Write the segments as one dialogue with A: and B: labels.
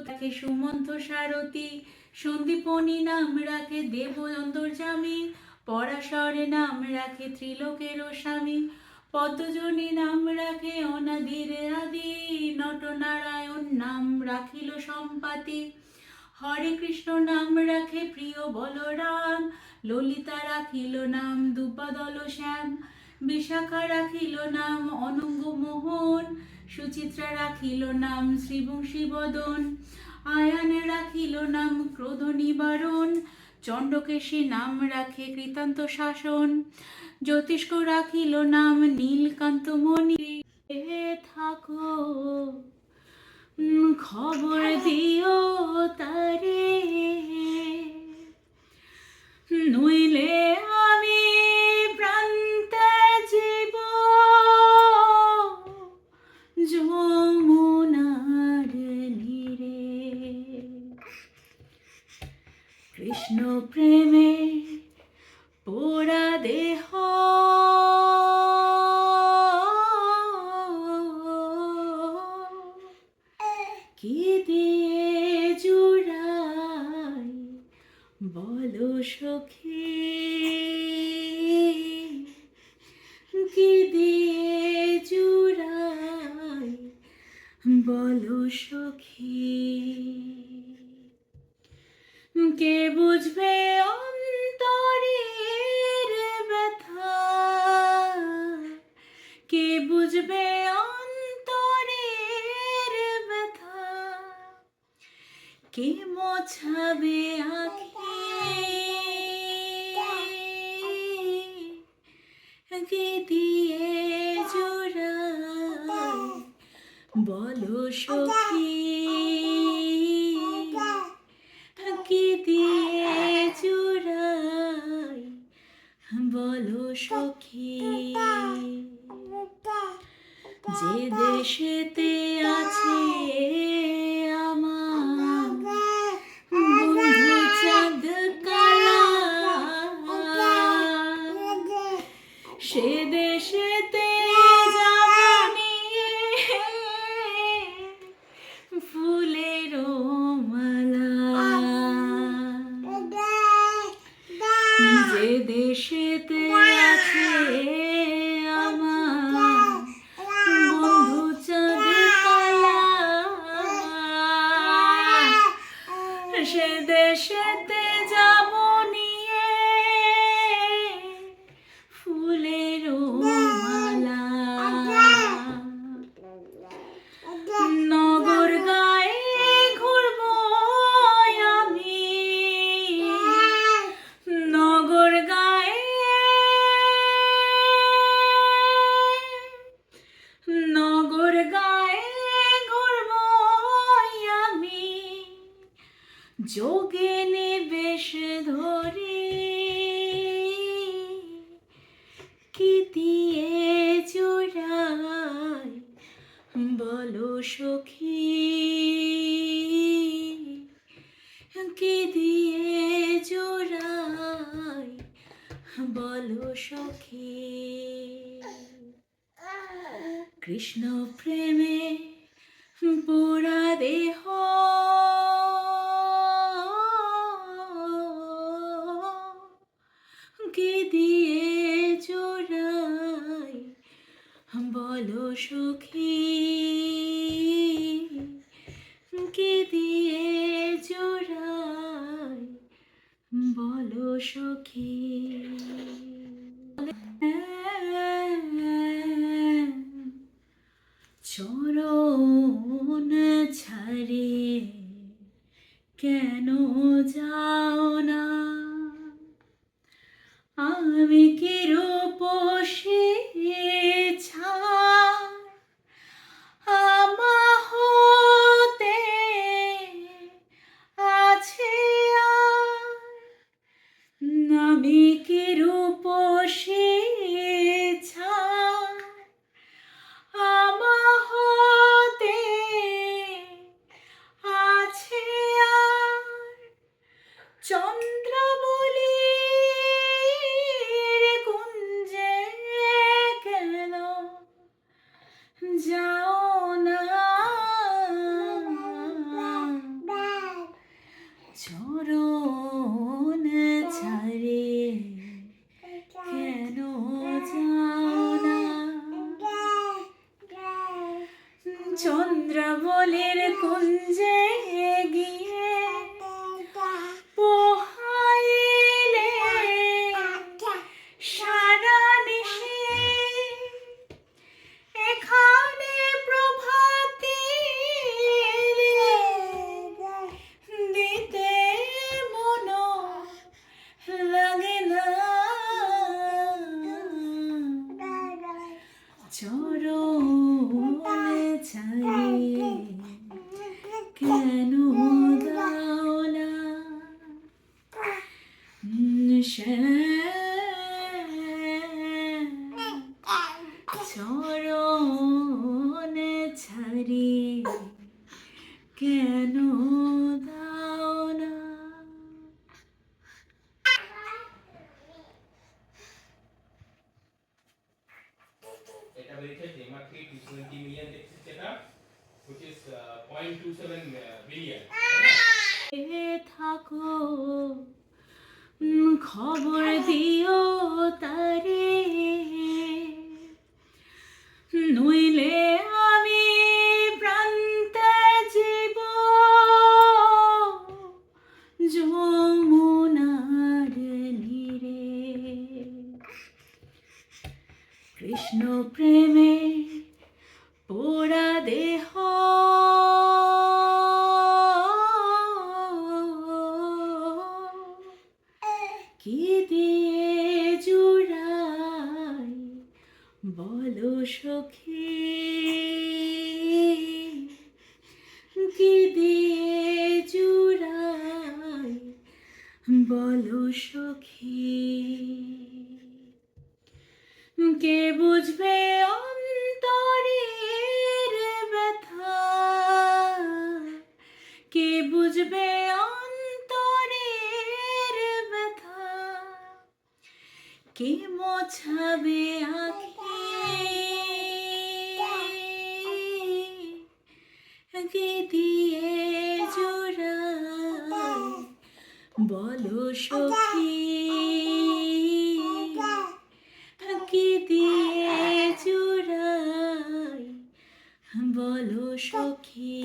A: তাকে সুমন্থ সারথী, সন্দীপনী নাম রাখে দেব অন্তর্যামী, পরাশরে নাম রাখে ত্রিলোকেরও স্বামী, পদ্মজনী নাম রাখে অনাদির আদি, নটনারায়ণ নাম রাখিল সম্পাতি, হরে কৃষ্ণ নাম রাখে প্রিয় বলরাম, ললিতা রাখিল নাম দুপদল শ্যাম, বিশাখা রাখিল নাম অনঙ্গ মোহন, সুচিত্রা রাখিল নাম শ্রীবংশী বদন, আয়ান রাখিল নাম ক্রোধ নিবারণ, চণ্ডকেশী নাম রাখে কৃতান্ত শাসন, জ্যোতিষ্ক রাখিল নাম নীলকান্ত মণি। থাকো খবর দিও তারে, নইলে আমি প্রান্তে জীব যমুনার নীরে। কৃষ্ণ প্রেমে পোড়া দেহ কি দিয়ে জুড়াই বলো সখী, কি দিয়ে জুড়াই বলো সখী। কে বুঝবে অন্তরের ব্যথা, কে বুঝবে অন্তরের ব্যথা, কে মোছাবে আঁখি, কে দিয়ে জোড়াই বলো সখী, কি দিয়ে জোড়াই বলো সখী। যে দেশেতে আছে আমার বন্ধু চাঁদ কালা, সে দেশেতে যাব নিয়ে ফুলের মালা। যে দেশেতে আছে আমার বন্ধু চাঁদ কালা, সে দেশেতে যাব নিয়ে ফুলের মালা। নগর গায়ে ঘুরব আমি, নগর গায়ে, নগর গায়ে ঘুরব আমি, যোগিনী বেশ ধরে, কি দিয়ে জোড়াই বলো সখী, কি দিয়ে জোড়াই বলো সখী। কৃষ্ণ প্রেমে পোড়া দেহ কি দিয়ে জোড়াই বলো সখী, কি দিয়ে জোড়াই বলো সখী। চরণ ছাড়ে কেন যাও না, আমি কি রূপসী ছাড় আমা হতে আছে আর, আমি কি রূপসী ছাড় আমা হতে আছে আর, চন্দ্রাবলীর কুঞ্জে কেন চরণ ছাড়ে কেন যাও না চন্দ্রাবলীর কুঞ্জে গিয়ে পোহাইলে সারা নিশি এখানে প্রভাতী দিতে মন লাগে না চরণে ছাড়িয়ে কেন দাও না চরণে ছাড়িয়ে কেন দাও না
B: এটা বেরিয়েছে মার্কেট 20 মিলিয়ন দেখছিস এটা which is 0.27 বিলিয়ন
A: থাকো খবর দিও তারে নইলে আমি প্রান্তে জীব যমুনার নীরে কৃষ্ণ প্রেমে পোড়া দেহ কি দিয়ে জুড়াই বলো সখী কি দিয়ে জুড়াই বলো সখী কে বুঝবে অন্তরের ব্যথা কে বুঝবে অন্তরের ব্যথা কে মোছাবে আঁখি কে দিয়ে জোড়াই বলো সখী কি দিয়ে জোড়াই বলো সখী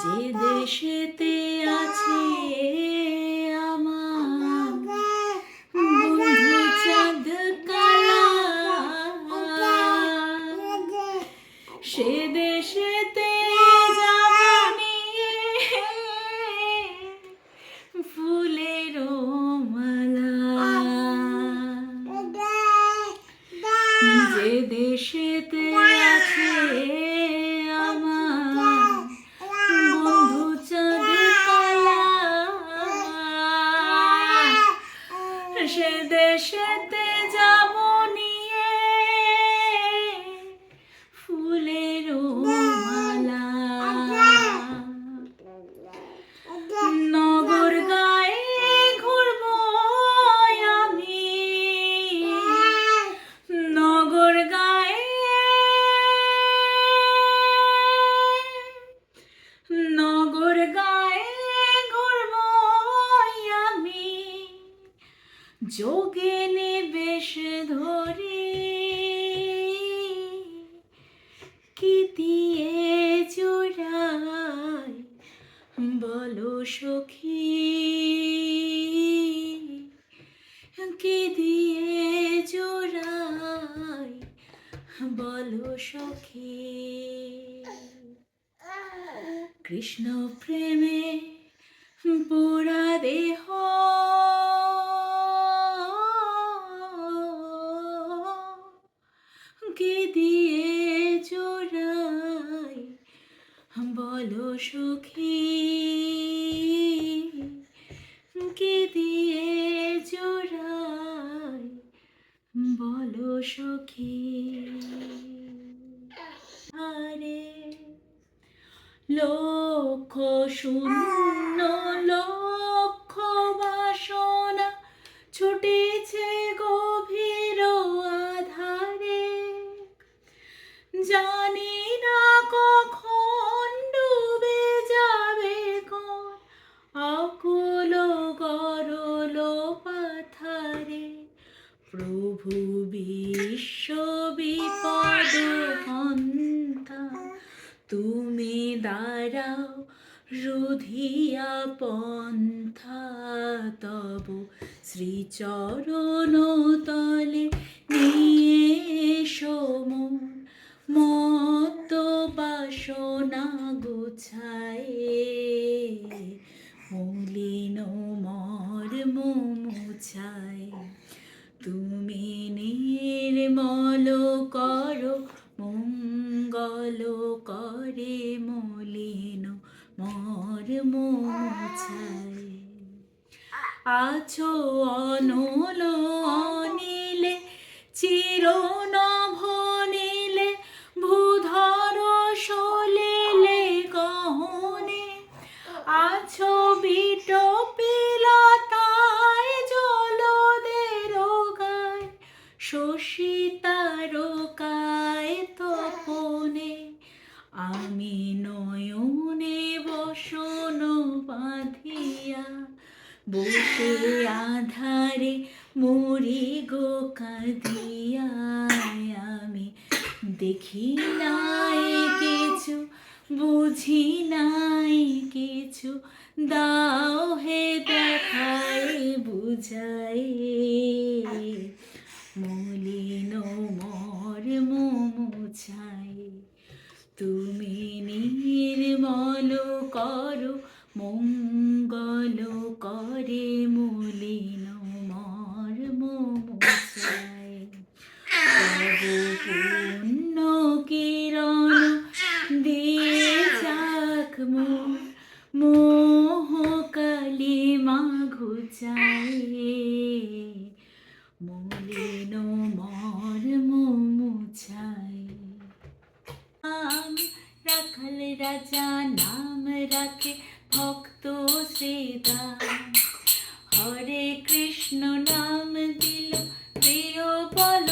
A: যে দেশেতে আছে আমার বন্ধু চাঁদ কালা সে দেশেতে যাব নিয়ে ফুলের মালা যে দেশেতে আছে আমার বন্ধু চাঁদ কালা সে দেশেতে যাব নিয়ে ফুলের মালা নগর গায়ে ঘুরব আমি নগর গায়ে নগর গায়ে ঘুরব আমি যোগিনী বেশ ধরি কি দিয়ে জোড়াই বলো সখী কি দিয়ে জোড়াই বলো সখী কৃষ্ণ প্রেমে পোড়া দেহ কি দিয়ে জোড়াই বলো সখী কি দিয়ে জোড়াই বলো সখী আরে লক্ষ শূন্য লক্ষ বাসনা ছুটেছে গভীর আধারে জানি না কখন ডুবে যাবে তুমি দাঁড়াও রুধিয়া পন্থা, তব শ্রীচরণ তলে নিয়ে এসো মোর মত্ত বাসনা গুছায়ে, মলিন মর্ম মুছায়। তুমি নির্মল করো মঙ্গল করে, মলিন মর্ম মুছায়। আছো অনল অনিলে চিরনভ নীলে, ভূধর সলিলে গহনে। আছো বিটপিলতায় জলদের গায়, শশী তারকায় তপনে। আমি নয়নে বসন বাঁধিয়া, বসে আধারে মরি গো কাঁদিয়া। আমি দেখি নাই কিছু, বুঝি নাই কিছু, দাও হে দেখাই বুঝাই। মলিন মর্ম মুছাই। তুমি নির্মল করো মঙ্গল করে, মলিন মর্ম মুছাই। তব পুণ্য কিরণ দিয়ে যাক মোর মোহ কালিমা ঘুচাই, মলিন মর্ম মুছাই। নাম রাখাল রাজা নাম রাখে ভক্ত শ্রীদাম, হরে কৃষ্ণ নাম দিল প্রিয় বল